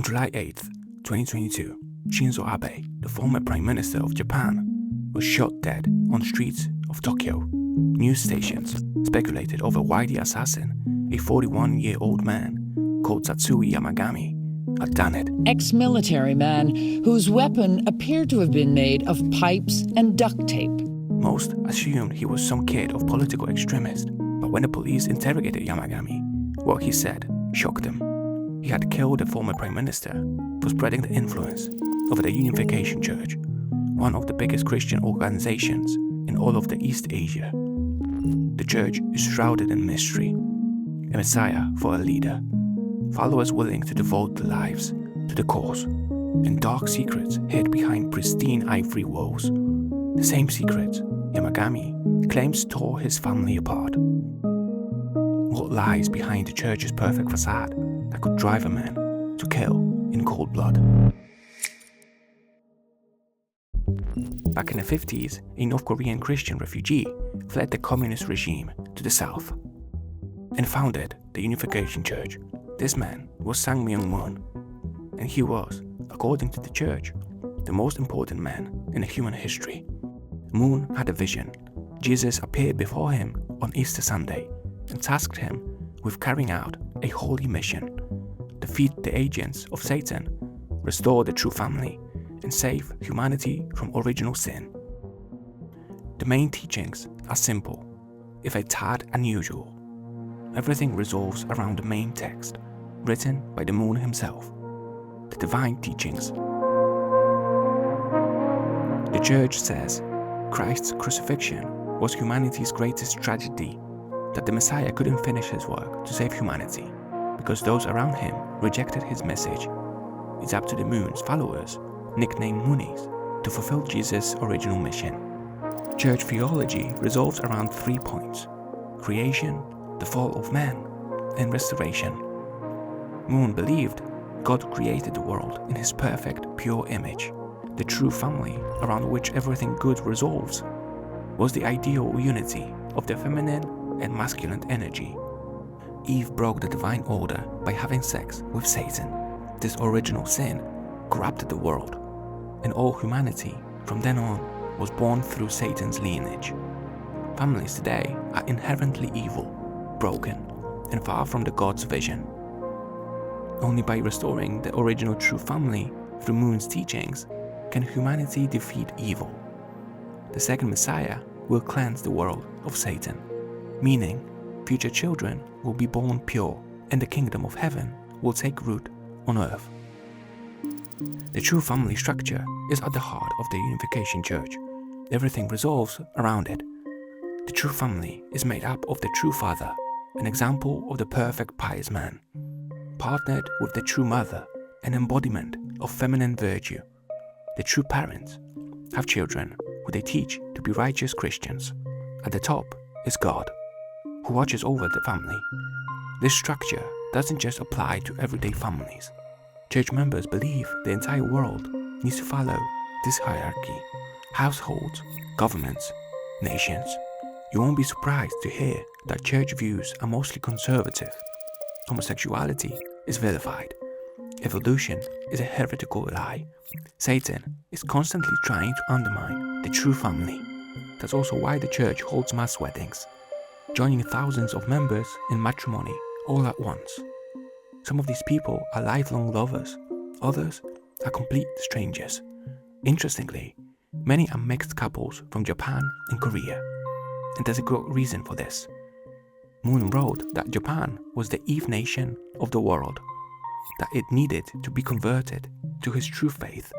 July 8th, 2022, Shinzo Abe, the former Prime Minister of Japan, was shot dead on the streets of Tokyo. News stations speculated over why the assassin, a 41-year-old man called Satsui Yamagami, had done it. Ex-military man whose weapon appeared to have been made of pipes and duct tape. Most assumed he was some kid of political extremist, but when the police interrogated Yamagami, what he said shocked them. He had killed the former Prime Minister for spreading the influence of the Unification Church, one of the biggest Christian organizations in all of the East Asia. The church is shrouded in mystery, a messiah for a leader, followers willing to devote their lives to the cause, and dark secrets hid behind pristine ivory walls. The same secrets Yamagami claims tore his family apart. What lies behind the church's perfect facade that could drive a man to kill in cold blood? Back in the 50s, a North Korean Christian refugee fled the communist regime to the south and founded the Unification Church. This man was Sang Myung-moon, and he was, according to the church, the most important man in human history. Moon had a vision. Jesus appeared before him on Easter Sunday and tasked him with carrying out a holy mission: defeat the agents of Satan, restore the true family, and save humanity from original sin. The main teachings are simple, if a tad unusual. Everything revolves around the main text, written by the Moon himself, the divine teachings. The church says Christ's crucifixion was humanity's greatest tragedy, that the Messiah couldn't finish his work to save humanity because those around him rejected his message. It's up to the Moon's followers, nicknamed MOONIEs, to fulfill Jesus' original mission. Church theology revolves around 3 points: creation, the fall of man, and restoration. Moon believed God created the world in his perfect, pure image. The true family around which everything good resolves was the ideal unity of the feminine and masculine energy. Eve broke the divine order by having sex with Satan. This original sin corrupted the world, and all humanity from then on was born through Satan's lineage. Families today are inherently evil, broken, and far from the God's vision. Only by restoring the original true family through Moon's teachings can humanity defeat evil. The second Messiah will cleanse the world of Satan, meaning future children will be born pure and the kingdom of heaven will take root on earth. The true family structure is at the heart of the Unification Church. Everything revolves around it. The true family is made up of the true father, an example of the perfect pious man, partnered with the true mother, an embodiment of feminine virtue. The true parents have children who they teach to be righteous Christians. At the top is God, who watches over the family. This structure doesn't just apply to everyday families. Church members believe the entire world needs to follow this hierarchy: households, governments, nations. You won't be surprised to hear that church views are mostly conservative. Homosexuality is vilified. Evolution is a heretical lie. Satan is constantly trying to undermine the true family. That's also why the church holds mass weddings, joining thousands of members in matrimony all at once. Some of these people are lifelong lovers, others are complete strangers. Interestingly, many are mixed couples from Japan and Korea, and there's a good reason for this. Moon wrote that Japan was the Eve nation of the world, that it needed to be converted to his true faith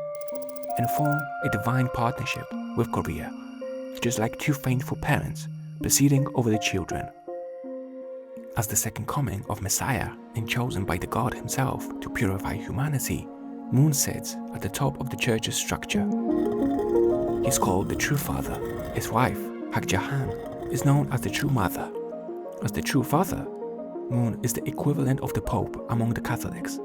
and form a divine partnership with Korea, just like two faithful parents presiding over the children. As the second coming of Messiah and chosen by the God himself to purify humanity, Moon sits at the top of the church's structure. He's called the True Father. His wife, Hak Jahan, is known as the True Mother. As the True Father, Moon is the equivalent of the Pope among the Catholics,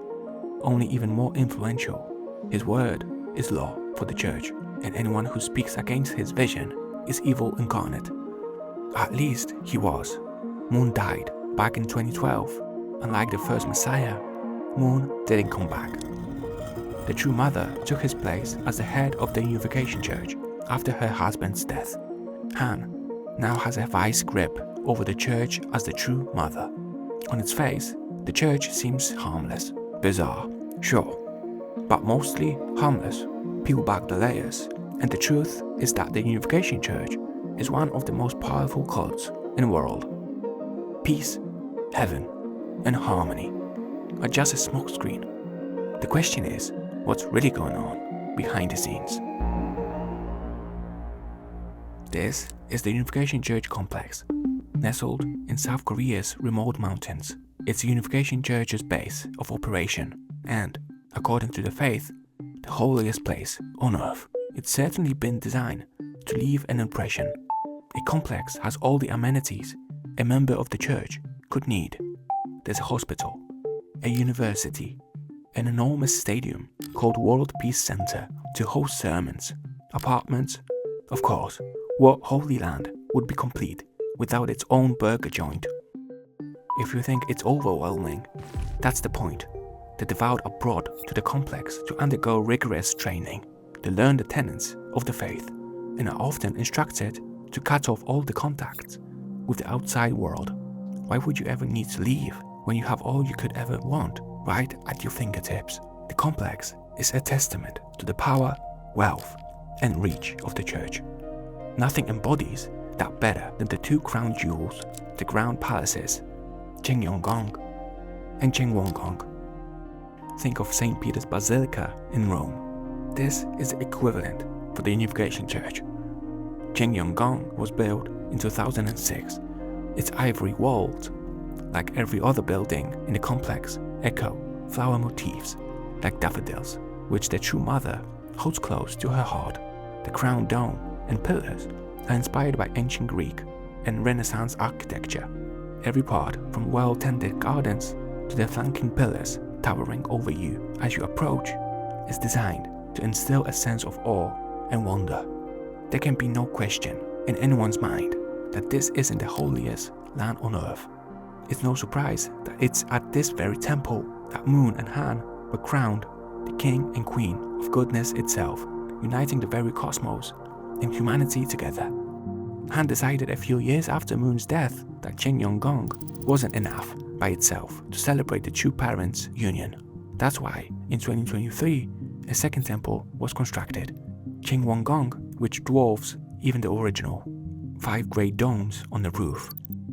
only even more influential. His word is law for the church, and anyone who speaks against his vision is evil incarnate. At least he was. Moon died back in 2012. Unlike the first Messiah, Moon didn't come back. the true mother took his place as the head of the Unification Church after her husband's death. Han now has a vice grip over the church as the true mother. On its face, the church seems harmless, bizarre, sure, but mostly harmless. Peel back the layers, and the truth is that the Unification Church is one of the most powerful cults in the world. Peace, heaven, and harmony are just a smokescreen. The question is, what's really going on behind the scenes? This is the Unification Church complex, nestled in South Korea's remote mountains. It's the Unification Church's base of operation and, according to the faith, the holiest place on earth. It's certainly been designed to leave an impression. A complex has all the amenities a member of the church could need. There's a hospital, a university, an enormous stadium called World Peace Center to host sermons, apartments. Of course, what Holy Land would be complete without its own burger joint? If you think it's overwhelming, that's the point. The devout are brought to the complex to undergo rigorous training, to learn the tenets of the faith, and are often instructed to cut off all the contacts with the outside world. Why would you ever need to leave when you have all you could ever want right at your fingertips? The complex is a testament to the power, wealth, and reach of the church. Nothing embodies that better than the two crown jewels, the crown palaces, Cheonggong and Cheonggong. Think of St. Peter's Basilica in Rome. This is the equivalent for the Unification Church. Cheonggong was built in 2006. Its ivory walls, like every other building in the complex, echo flower motifs like daffodils, which the true mother holds close to her heart. The crown dome and pillars are inspired by ancient Greek and Renaissance architecture. Every part, from well-tended gardens to the flanking pillars towering over you as you approach, is designed to instill a sense of awe and wonder. There can be no question in anyone's mind that this isn't the holiest land on earth. It's no surprise that it's at this very temple that Moon and Han were crowned the king and queen of goodness itself, uniting the very cosmos and humanity together. Han decided a few years after Moon's death that Cheonggong wasn't enough by itself to celebrate the two parents' union. That's why, in 2023, a second temple was constructed, Cheonggong, which dwarfs even the original. 5 great domes on the roof,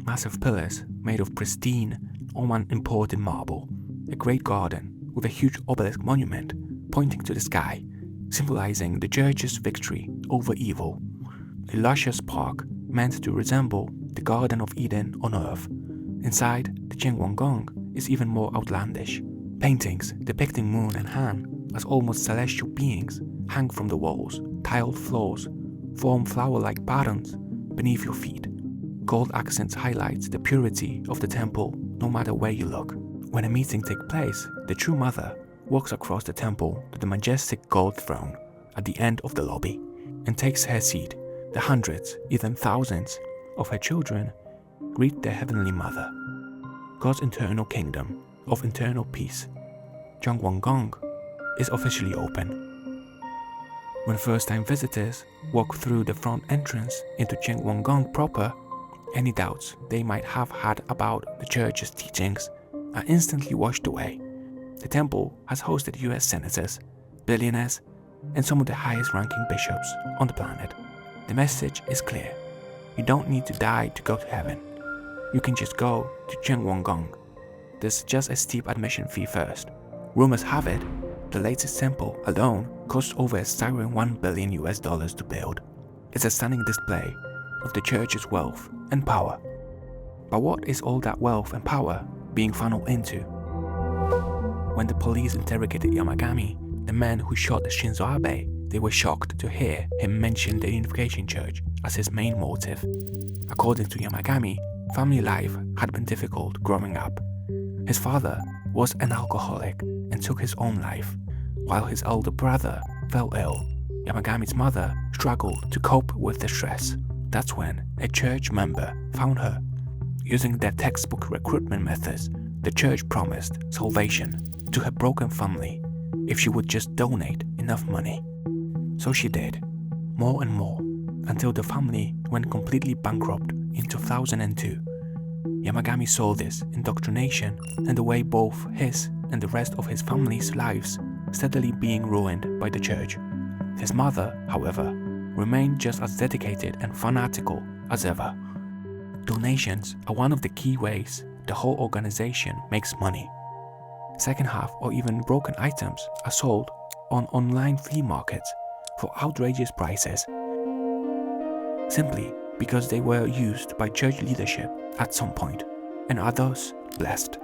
massive pillars made of pristine Oman imported marble, a great garden with a huge obelisk monument pointing to the sky, symbolizing the church's victory over evil. A luscious park meant to resemble the Garden of Eden on earth. Inside, the Cheonggong is even more outlandish. Paintings depicting Moon and Han as almost celestial beings hang from the walls. Tiled floors form flower-like patterns beneath your feet. Gold accents highlight the purity of the temple no matter where you look. When a meeting takes place, the true mother walks across the temple to the majestic gold throne at the end of the lobby and takes her seat. The hundreds, even thousands, of her children greet their heavenly mother. God's eternal kingdom of eternal peace, Cheonggong, is officially open. When first-time visitors walk through the front entrance into Cheonggong proper, any doubts they might have had about the church's teachings are instantly washed away. The temple has hosted US senators, billionaires, and some of the highest-ranking bishops on the planet. The message is clear. You don't need to die to go to heaven. You can just go to Cheonggong. There's just a steep admission fee first. Rumors have it, the latest temple alone cost over a staggering $1 billion to build. It's a stunning display of the church's wealth and power. But what is all that wealth and power being funneled into? When the police interrogated Yamagami, the man who shot Shinzo Abe, they were shocked to hear him mention the Unification Church as his main motive. According to Yamagami, family life had been difficult growing up. His father was an alcoholic and took his own life, while his older brother fell ill. Yamagami's mother struggled to cope with the stress. That's when a church member found her. Using their textbook recruitment methods, the church promised salvation to her broken family if she would just donate enough money. So she did, more and more, until the family went completely bankrupt in 2002. Yamagami saw this indoctrination and the way both his and the rest of his family's lives steadily being ruined by the church. His mother, however, remained just as dedicated and fanatical as ever. Donations are one of the key ways the whole organization makes money. Second-hand or even broken items are sold on online flea markets for outrageous prices, simply because they were used by church leadership at some point and are thus blessed.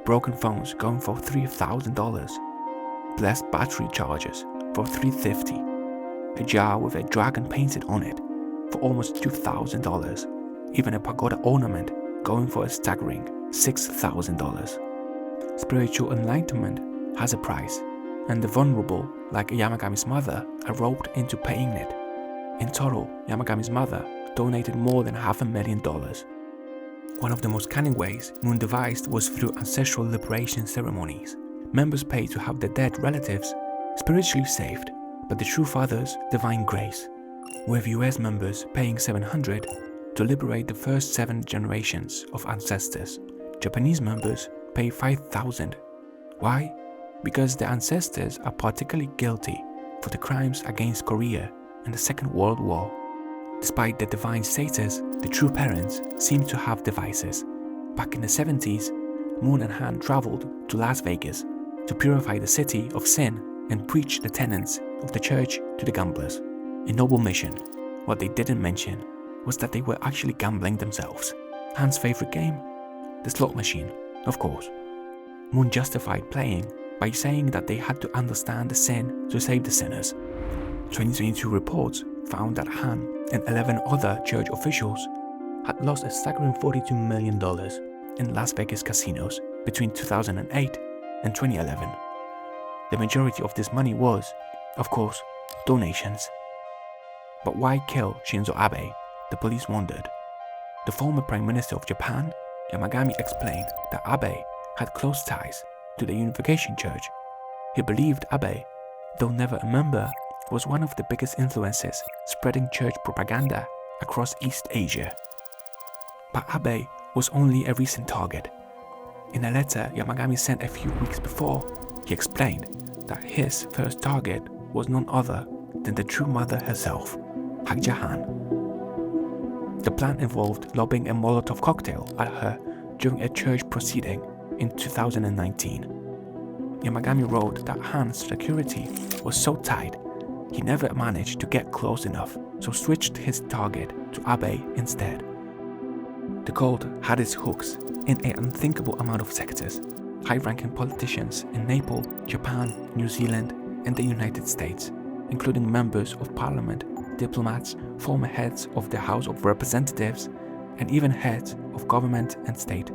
Broken phones going for $3,000, blessed battery chargers for $350, a jar with a dragon painted on it for almost $2,000, even a pagoda ornament going for a staggering $6,000. Spiritual enlightenment has a price, and the vulnerable, like Yamagami's mother, are roped into paying it. In total, Yamagami's mother donated more than $500,000. One of the most cunning ways Moon devised was through ancestral liberation ceremonies. Members paid to have their dead relatives spiritually saved by the True Father's divine grace, with US members paying $700 to liberate the first 7 generations of ancestors. Japanese members pay $5,000. Why? Because the ancestors are particularly guilty for the crimes against Korea in the Second World War. Despite their divine status, the true parents seem to have devices. Back in the 70s, Moon and Han traveled to Las Vegas to purify the city of sin and preach the tenets of the church to the gamblers. A noble mission. What they didn't mention was that they were actually gambling themselves. Han's favorite game? The slot machine, of course. Moon justified playing by saying that they had to understand the sin to save the sinners. 2022 reports found that Han and 11 other church officials had lost a staggering $42 million in Las Vegas casinos between 2008 and 2011. The majority of this money was, of course, donations. But why kill Shinzo Abe? The police wondered. The former Prime Minister of Japan, Yamagami, explained that Abe had close ties to the Unification Church. He believed Abe, though never a member, was one of the biggest influences spreading church propaganda across East Asia. But Abe was only a recent target. In a letter Yamagami sent a few weeks before, he explained that his first target was none other than the true mother herself, Hagja Han. The plan involved lobbing a Molotov cocktail at her during a church proceeding in 2019. Yamagami wrote that Han's security was so tight he never managed to get close enough, so switched his target to Abe instead. The cult had its hooks in an unthinkable amount of sectors, high-ranking politicians in Naill, Japan, New Zealand, and the United States, including members of parliament, diplomats, former heads of the House of Representatives, and even heads of government and state.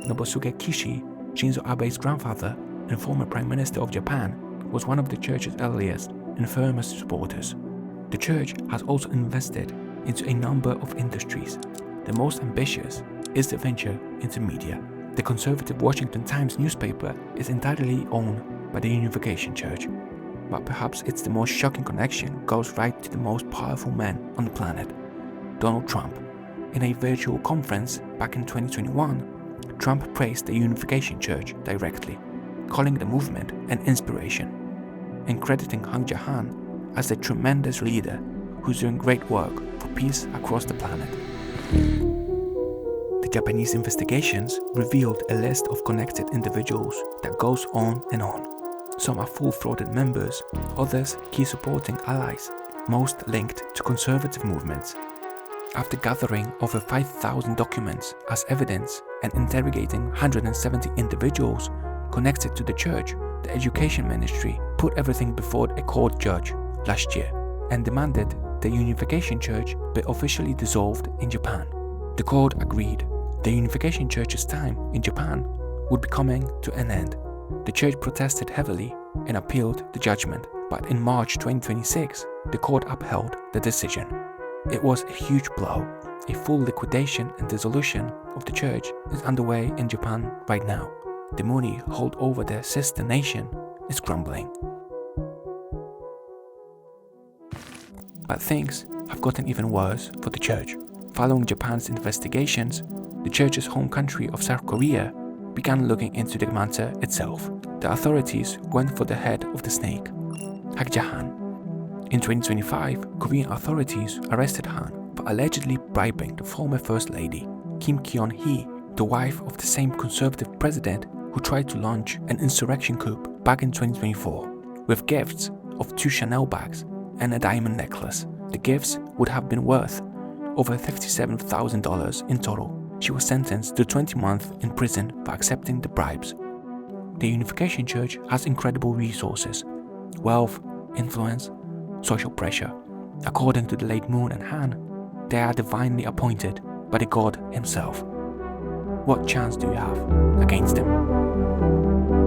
Nobusuke Kishi, Shinzo Abe's grandfather and former Prime Minister of Japan, was one of the church's earliest and firmest supporters. The church has also invested into a number of industries. The most ambitious is the venture into media. The conservative Washington Times newspaper is entirely owned by the Unification Church. But perhaps it's the most shocking connection goes right to the most powerful man on the planet, Donald Trump. In a virtual conference back in 2021, Trump praised the Unification Church directly, calling the movement an inspiration, and crediting Hagja Han as a tremendous leader who's doing great work for peace across the planet. The Japanese investigations revealed a list of connected individuals that goes on and on. Some are full-throated members, others key supporting allies, most linked to conservative movements. After gathering over 5,000 documents as evidence and interrogating 170 individuals connected to the church, the Education Ministry put everything before a court judge last year and demanded the Unification Church be officially dissolved in Japan. The court agreed. The Unification Church's time in Japan would be coming to an end. The church protested heavily and appealed the judgment, but in March 2026, the court upheld the decision. It was a huge blow. A full liquidation and dissolution of the church is underway in Japan right now. The MOONIE hold over their sister nation is crumbling. But things have gotten even worse for the church. Following Japan's investigations, the church's home country of South Korea began looking into the matter itself. The authorities went for the head of the snake, Han. In 2025, Korean authorities arrested Han for allegedly bribing the former First Lady, Kim Kyung-hee, the wife of the same conservative president who tried to launch an insurrection coup back in 2024, with gifts of 2 Chanel bags and a diamond necklace. The gifts would have been worth over $57,000 in total. She was sentenced to 20 months in prison for accepting the bribes. The Unification Church has incredible resources, wealth, influence, social pressure. According to the late Moon and Han, they are divinely appointed by the God himself. What chance do you have against them?